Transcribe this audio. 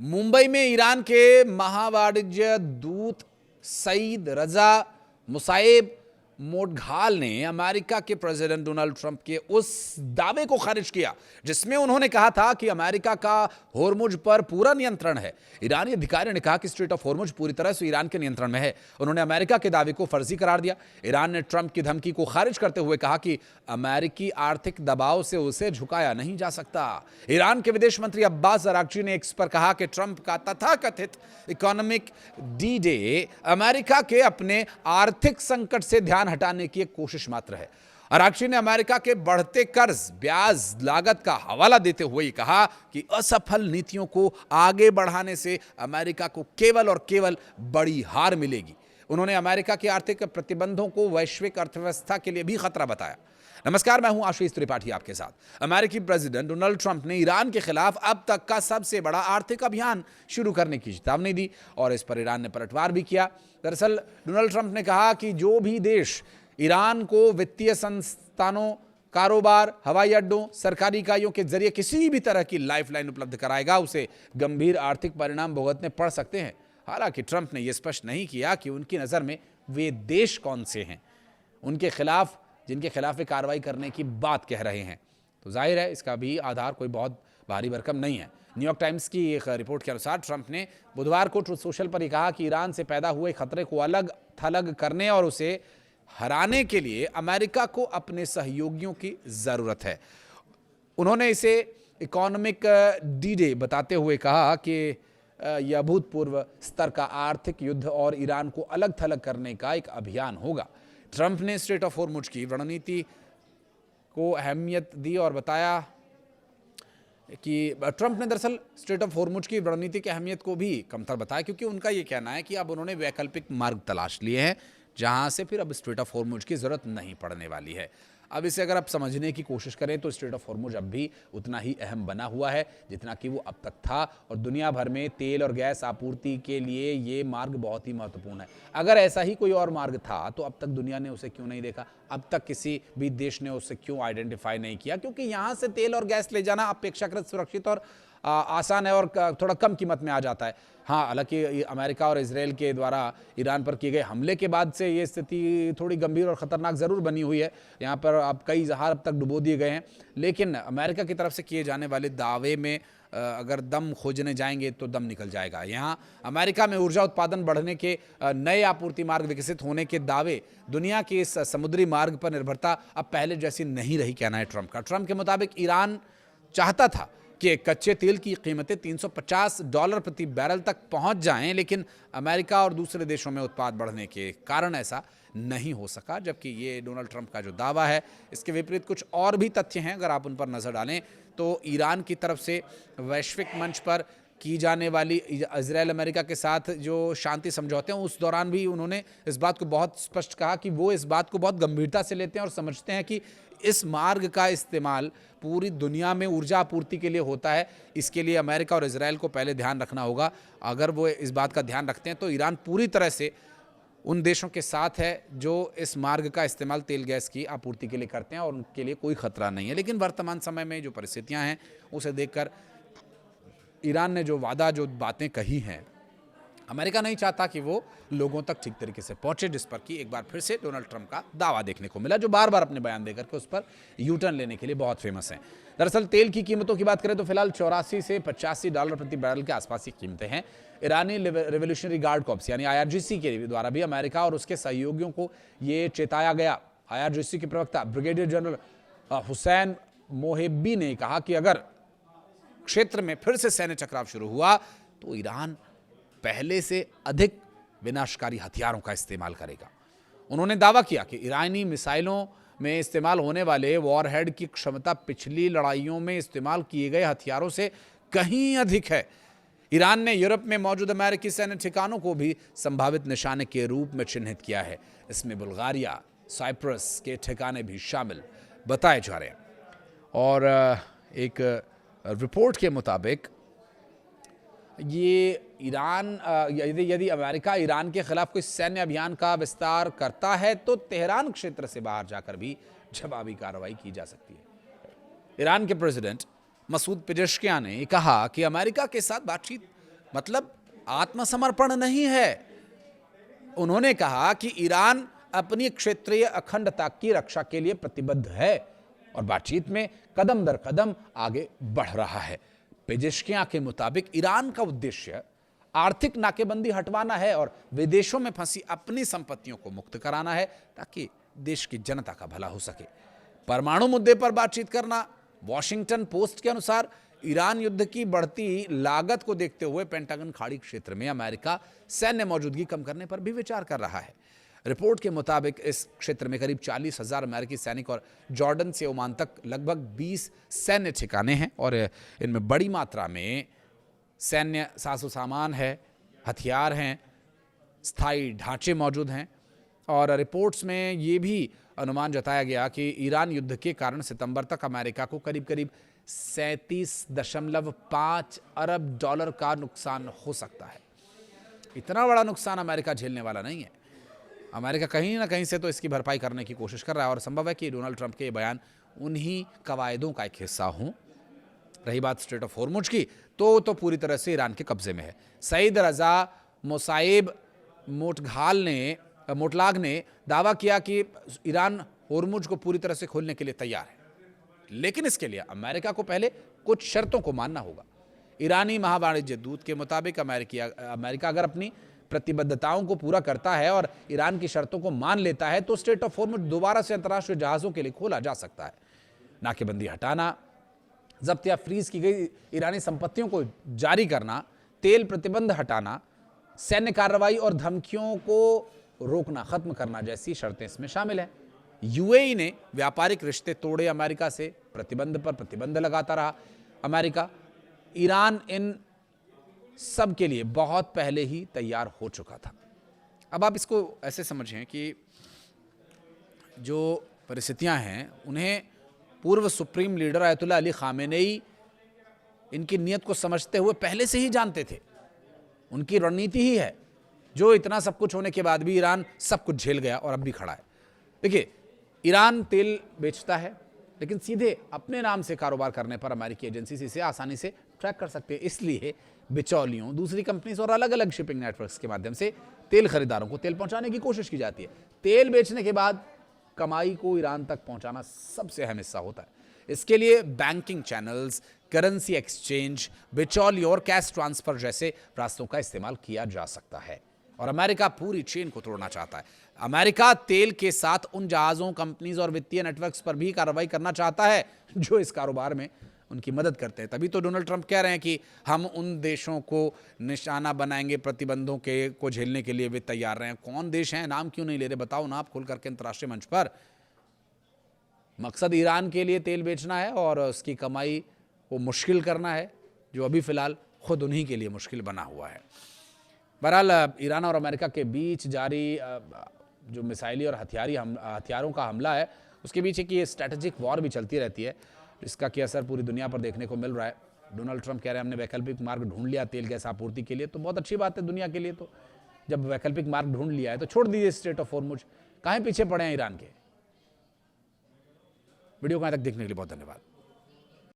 मुंबई में ईरान के महावाणिज्य दूत सईद रजा मुसाइब मोडघाल ने अमेरिका के प्रेसिडेंट डोनाल्ड ट्रंप के उस दावे को खारिज किया जिसमें उन्होंने कहा था कि अमेरिका का होर्मुज पर पूरा नियंत्रण है। ईरानी अधिकारी ने कहा कि स्ट्रेट ऑफ होर्मुज पूरी तरह से ईरान के नियंत्रण में है। उन्होंने अमेरिका के दावे को फर्जी करार दिया। ईरान ने ट्रंप की धमकी को खारिज करते हुए कहा कि अमेरिकी आर्थिक दबाव से उसे झुकाया नहीं जा सकता। ईरान के विदेश मंत्री अब्बास अरागची ने एक्स पर कहा कि ट्रंप का तथाकथित इकोनॉमिक डी डे अमेरिका के अपने आर्थिक संकट से ध्यान हटाने की एक कोशिश मात्र है। अरागची ने अमेरिका के बढ़ते कर्ज ब्याज लागत का हवाला देते हुए कहा कि असफल नीतियों को आगे बढ़ाने से अमेरिका को केवल और केवल बड़ी हार मिलेगी। उन्होंने अमेरिका के आर्थिक प्रतिबंधों को वैश्विक अर्थव्यवस्था के लिए भी खतरा बताया। नमस्कार, मैं हूं आशीष त्रिपाठी आपके साथ। अमेरिकी प्रेसिडेंट डोनाल्ड ट्रंप ने ईरान के खिलाफ अब तक का सबसे बड़ा आर्थिक अभियान शुरू करने की चेतावनी दी और इस पर ईरान ने पलटवार भी किया। दरअसल डोनाल्ड ट्रंप ने कहा कि जो भी देश ईरान को वित्तीय संस्थानों, कारोबार, हवाई अड्डों, सरकारी इकाइयों के जरिए किसी भी तरह की लाइफलाइन उपलब्ध कराएगा, उसे गंभीर आर्थिक परिणाम भुगतने पड़ सकते हैं। हालांकि ट्रंप ने यह स्पष्ट नहीं किया कि उनकी नज़र में वे देश कौन से हैं उनके खिलाफ जिनके खिलाफ वे कार्रवाई करने की बात कह रहे हैं। तो जाहिर है इसका भी आधार कोई बहुत भारी भरकम नहीं है। न्यूयॉर्क टाइम्स की एक रिपोर्ट के अनुसार ट्रंप ने बुधवार को ट्रुथ सोशल पर कहा कि ईरान से पैदा हुए खतरे को अलग थलग करने और उसे हराने के लिए अमेरिका को अपने सहयोगियों की जरूरत है। उन्होंने इसे इकोनॉमिक डी डे बताते हुए कहा कि यह अभूतपूर्व स्तर का आर्थिक युद्ध और ईरान को अलग थलग करने का एक अभियान होगा। ट्रंप ने स्ट्रेट ऑफ होर्मुज की रणनीति को अहमियत दी और बताया कि ट्रंप ने दरअसल स्ट्रेट ऑफ होर्मुज की रणनीति की अहमियत को भी कमतर बताया, क्योंकि उनका यह कहना है कि अब उन्होंने वैकल्पिक मार्ग तलाश लिए हैं जहां से फिर अब स्ट्रेट ऑफ होर्मुज की जरूरत नहीं पड़ने वाली है। अब इसे अगर आप समझने की कोशिश करें तो स्ट्रेट ऑफ होर्मुज अब भी उतना ही अहम बना हुआ है जितना कि वो अब तक था, और दुनिया भर में तेल और गैस आपूर्ति के लिए ये मार्ग बहुत ही महत्वपूर्ण है। अगर ऐसा ही कोई और मार्ग था तो अब तक दुनिया ने उसे क्यों नहीं देखा, अब तक किसी भी देश ने उसे क्यों आइडेंटिफाई नहीं किया? क्योंकि यहाँ से तेल और गैस ले जाना अपेक्षाकृत सुरक्षित और आसान है और थोड़ा कम कीमत में आ जाता है। हाँ, हालांकि अमेरिका और इजराइल के द्वारा ईरान पर किए गए हमले के बाद से ये स्थिति थोड़ी गंभीर और ख़तरनाक ज़रूर बनी हुई है। यहाँ पर अब कई जहाज़ अब तक डुबो दिए गए हैं, लेकिन अमेरिका की तरफ से किए जाने वाले दावे में अगर दम खोजने जाएंगे तो दम निकल जाएगा। यहाँ अमेरिका में ऊर्जा उत्पादन बढ़ने के नए आपूर्ति मार्ग विकसित होने के दावे, दुनिया के इस समुद्री मार्ग पर निर्भरता अब पहले जैसी नहीं रही, कहना है ट्रंप का। ट्रंप के मुताबिक ईरान चाहता था कि कच्चे तेल की कीमतें $350 प्रति बैरल तक पहुंच जाएं, लेकिन अमेरिका और दूसरे देशों में उत्पाद बढ़ने के कारण ऐसा नहीं हो सका। जबकि ये डोनाल्ड ट्रंप का जो दावा है, इसके विपरीत कुछ और भी तथ्य हैं। अगर आप उन पर नज़र डालें तो ईरान की तरफ से वैश्विक मंच पर की जाने वाली इजराइल अमेरिका के साथ जो शांति समझौते हैं, उस दौरान भी उन्होंने इस बात को बहुत स्पष्ट कहा कि वो इस बात को बहुत गंभीरता से लेते हैं और समझते हैं कि इस मार्ग का इस्तेमाल पूरी दुनिया में ऊर्जा आपूर्ति के लिए होता है। इसके लिए अमेरिका और इजराइल को पहले ध्यान रखना होगा। अगर वो इस बात का ध्यान रखते हैं तो ईरान पूरी तरह से उन देशों के साथ है जो इस मार्ग का इस्तेमाल तेल गैस की आपूर्ति के लिए करते हैं और उनके लिए कोई खतरा नहीं है। लेकिन वर्तमान समय में जो परिस्थितियां हैं उसे देखकर ईरान ने जो बातें कही हैं, अमेरिका नहीं चाहता कि वो लोगों तक ठीक तरीके से पहुंचे, जिस पर कि एक बार फिर से डोनाल्ड ट्रंप का दावा देखने को मिला, जो बार बार अपने बयान देकर के उस पर यू टर्न लेने के लिए बहुत फेमस हैं। दरअसल तेल की कीमतों की बात करें तो फिलहाल $84 से $85 प्रति बैरल के आसपास की कीमतें हैं। ईरानी रिवोल्यूशनरी गार्ड कॉर्प्स यानी IRGC के द्वारा भी अमेरिका और उसके सहयोगियों को ये चेताया गया। IRGC के प्रवक्ता ब्रिगेडियर जनरल हुसैन मोहिब्बी ने कहा कि अगर क्षेत्र में फिर से सैन्य टकराव शुरू हुआ तो ईरान पहले से अधिक विनाशकारी हथियारों का इस्तेमाल करेगा। उन्होंने दावा किया कि ईरानी मिसाइलों में इस्तेमाल होने वाले वॉरहेड की क्षमता पिछली लड़ाइयों में इस्तेमाल किए गए हथियारों से कहीं अधिक है। ईरान ने यूरोप में मौजूद अमेरिकी सैन्य ठिकानों को भी संभावित निशाने के रूप में चिन्हित किया है। इसमें बुल्गारिया, साइप्रस के ठिकाने भी शामिल बताए जा रहे हैं। और एक रिपोर्ट के मुताबिक ये ईरान यदि अमेरिका ईरान के खिलाफ कोई सैन्य अभियान का विस्तार करता है तो तेहरान क्षेत्र से बाहर जाकर भी जवाबी कार्रवाई की जा सकती है। ईरान के प्रेसिडेंट मसूद पेजेश्कियान ने कहा कि अमेरिका के साथ बातचीत मतलब आत्मसमर्पण नहीं है। उन्होंने कहा कि ईरान अपनी क्षेत्रीय अखंडता की रक्षा के लिए प्रतिबद्ध है और बातचीत में कदम दर कदम आगे बढ़ रहा है। पेजेश्कियां के मुताबिक ईरान का उद्देश्य आर्थिक नाकेबंदी हटवाना है और विदेशों में फंसी अपनी संपत्तियों को मुक्त कराना है ताकि देश की जनता का भला हो सके। परमाणु मुद्दे पर बातचीत करना। वॉशिंगटन पोस्ट के अनुसार ईरान युद्ध की बढ़ती लागत को देखते हुए पेंटागन खाड़ी क्षेत्र में अमेरिका सैन्य मौजूदगी कम करने पर भी विचार कर रहा है। रिपोर्ट के मुताबिक इस क्षेत्र में करीब 40,000 अमेरिकी सैनिक और जॉर्डन से ओमान तक लगभग 20 सैन्य ठिकाने हैं और इनमें बड़ी मात्रा में सैन्य साजो सामान है, हथियार हैं, स्थायी ढांचे मौजूद हैं। और रिपोर्ट्स में ये भी अनुमान जताया गया कि ईरान युद्ध के कारण सितंबर तक अमेरिका को करीब करीब 37.5 अरब डॉलर का नुकसान हो सकता है। इतना बड़ा नुकसान अमेरिका झेलने वाला नहीं है। अमेरिका कहीं ना कहीं से तो इसकी भरपाई करने की कोशिश कर रहा है और संभव है कि डोनाल्ड ट्रंप के ये बयान उन्हीं कवायदों का एक हिस्सा हों। रही बात स्ट्रेट ऑफ हॉर्मुज की, तो पूरी तरह से ईरान के कब्जे में है। सईद रजा मुसाइब मोटलाग ने दावा किया कि ईरान हॉर्मुज को पूरी तरह से खोलने के लिए तैयार है, लेकिन इसके लिए अमेरिका को पहले कुछ शर्तों को मानना होगा। ईरानी महावाणिज्य दूत के मुताबिक अमेरिका अगर अपनी प्रतिबद्धताओं को पूरा करता है और ईरान की शर्तों को मान लेता है तो स्ट्रेट ऑफ हॉर्मुज दोबारा से अंतर्राष्ट्रीय जहाजों के लिए खोला जा सकता है। नाकेबंदी हटाना, जब्त या फ्रीज की गई ईरानी संपत्तियों को जारी करना, तेल प्रतिबंध हटाना, सैन्य कार्रवाई और धमकियों को रोकना, खत्म करना जैसी शर्तें इसमें शामिल हैं। यूएई ने व्यापारिक रिश्ते तोड़े अमेरिका से, प्रतिबंध पर प्रतिबंध लगाता रहा अमेरिका। ईरान इन सब के लिए बहुत पहले ही तैयार हो चुका था। अब आप इसको ऐसे समझें कि जो परिस्थितियां हैं उन्हें पूर्व supreme leader Ayatollah Ali Khamenei इनकी नीयत को समझते हुए पहले से ही जानते थे। उनकी रणनीति ही है जो इतना सब कुछ होने के बाद भी ईरान सब कुछ झेल गया और अब भी खड़ा है। देखिए, ईरान तेल बेचता है लेकिन सीधे अपने नाम से कारोबार करने पर अमेरिकी एजेंसी इसे आसानी से ट्रैक कर सकते हैं। इसलिए बिचौलियों, दूसरी कंपनीज और अलग अलग शिपिंग नेटवर्क्स के माध्यम से तेल खरीदारों को तेल पहुंचाने की कोशिश की जाती है। तेल बेचने के बाद कमाई को ईरान तक पहुंचाना सबसे अहम हिस्सा होता है। इसके लिए बैंकिंग चैनल्स, करेंसी एक्सचेंज, बिचौलियों और कैश ट्रांसफर जैसे रास्तों का इस्तेमाल किया जा सकता है और अमेरिका पूरी चेन को तोड़ना चाहता है। अमेरिका तेल के साथ उन जहाज़ों, कंपनीज और वित्तीय नेटवर्क्स पर भी कार्रवाई करना चाहता है जो इस कारोबार में उनकी मदद करते हैं। तभी तो डोनाल्ड ट्रंप कह रहे हैं कि हम उन देशों को निशाना बनाएंगे, प्रतिबंधों को झेलने के लिए वे तैयार रहे हैं। कौन देश हैं, नाम क्यों नहीं ले रहे, बताओ ना आप खुल करके अंतर्राष्ट्रीय मंच पर। मकसद ईरान के लिए तेल बेचना है और उसकी कमाई को मुश्किल करना है, जो अभी फिलहाल खुद उन्हीं के लिए मुश्किल बना हुआ है। बहरहाल ईरान और अमेरिका के बीच जारी जो मिसाइली और हथियारों का हमला है, उसके बीच एक ये स्ट्रैटेजिक वॉर भी चलती रहती है, इसका क्या असर पूरी दुनिया पर देखने को मिल रहा है। डोनाल्ड ट्रंप कह रहे हैं हमने वैकल्पिक मार्ग ढूंढ लिया तेल गैस आपूर्ति के लिए, तो बहुत अच्छी बात है दुनिया के लिए। तो जब वैकल्पिक मार्ग ढूंढ लिया है तो छोड़ दीजिए स्ट्रेट ऑफ हॉर्मुज, काहे पीछे पड़े हैं ईरान के। वीडियो को यहाँ तक देखने के लिए बहुत धन्यवाद।